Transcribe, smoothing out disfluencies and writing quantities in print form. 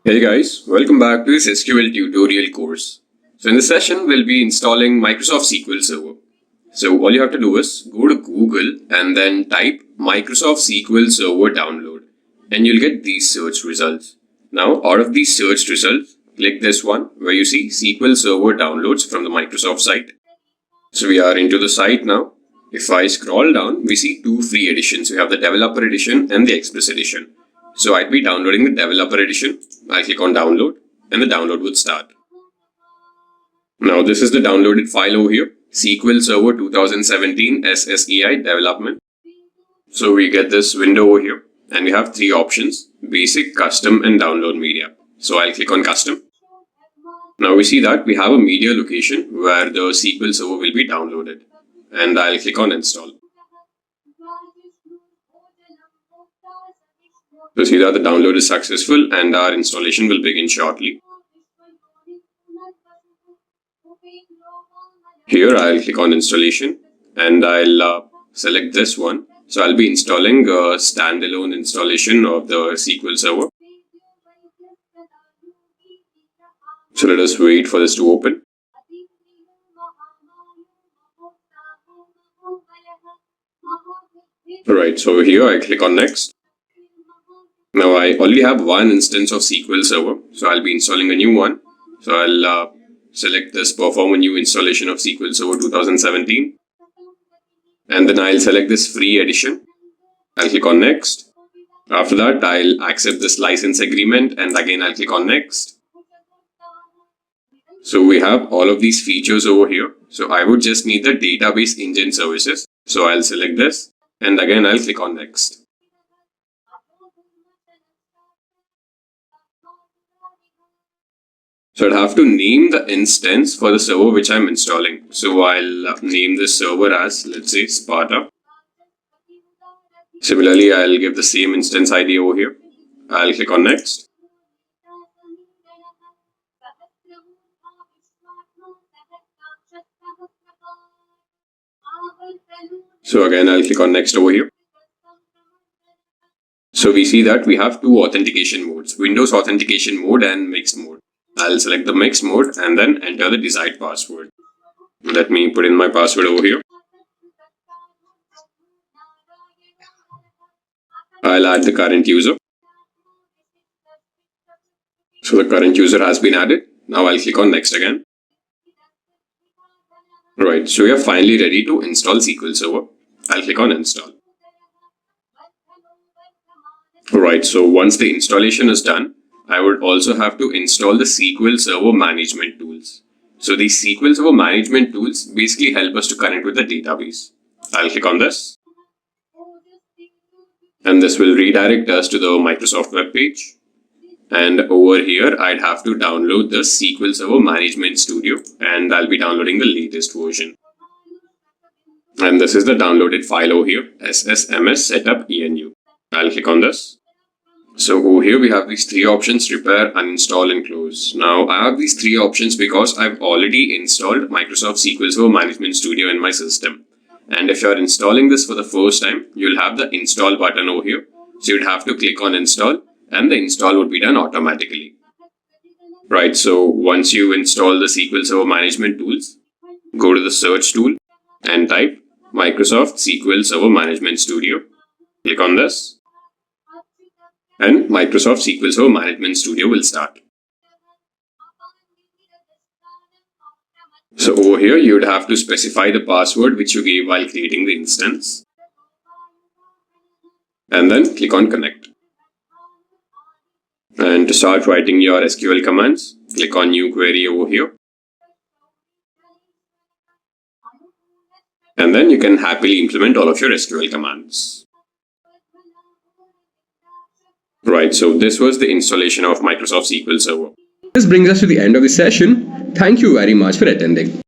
Hey guys, welcome back to this SQL tutorial course. So in this session, we'll be installing Microsoft SQL Server. So all you have to do is go to Google and then type Microsoft SQL Server download and you'll get these search results. Now out of these search results, click this one where you see SQL Server downloads from the Microsoft site. So we are into the site now. If I scroll down, we see two free editions. We have the Developer Edition and the Express Edition. So I'd be downloading the Developer Edition. I'll click on download and the download would start. Now this is the downloaded file over here. SQL Server 2017 SSAI development. So we get this window over here and we have three options: basic, custom and download media. So I'll click on custom. Now we see that we have a media location where the SQL Server will be downloaded and I'll click on install. So see that the download is successful and our installation will begin shortly. Here I'll click on installation and I'll select this one. So I'll be installing a standalone installation of the SQL Server. So let us wait for this to open. Alright, so here I click on next. Now I already have one instance of SQL Server, so I'll be installing a new one. So I'll select this perform a new installation of SQL Server 2017. And then I'll select this free edition. I'll click on next. After that, I'll accept this license agreement and again I'll click on next. So we have all of these features over here. So I would just need the database engine services. So I'll select this and again I'll click on next. So I'd have to name the instance for the server which I'm installing. So I'll name this server as, let's say, Sparta. Similarly, I'll give the same instance ID over here. I'll click on next. So again, I'll click on next over here. So we see that we have two authentication modes, Windows authentication mode and mixed mode. I'll select the mixed mode and then enter the desired password. Let me put in my password over here. I'll add the current user. So the current user has been added. Now I'll click on next again. Right, so we are finally ready to install SQL Server. I'll click on install. Alright, so once the installation is done, I would also have to install the SQL Server management tools. So these SQL Server management tools basically help us to connect with the database. I'll click on this. And this will redirect us to the Microsoft web page. And over here, I'd have to download the SQL Server Management Studio and I'll be downloading the latest version. And this is the downloaded file over here, SSMS setup ENU. I'll click on this. So over here we have these three options: repair, uninstall and close. Now I have these three options because I've already installed Microsoft SQL Server Management Studio in my system. And if you're installing this for the first time, you'll have the install button over here. So you'd have to click on install and the install would be done automatically. Right, so once you install the SQL Server Management tools, go to the search tool and type Microsoft SQL Server Management Studio. Click on this. And Microsoft SQL Server Management Studio will start. So over here, you would have to specify the password which you gave while creating the instance. And then click on connect. And to start writing your SQL commands, click on new query over here. And then you can happily implement all of your SQL commands. Right, so this was the installation of Microsoft SQL Server. This brings us to the end of the session. Thank you very much for attending.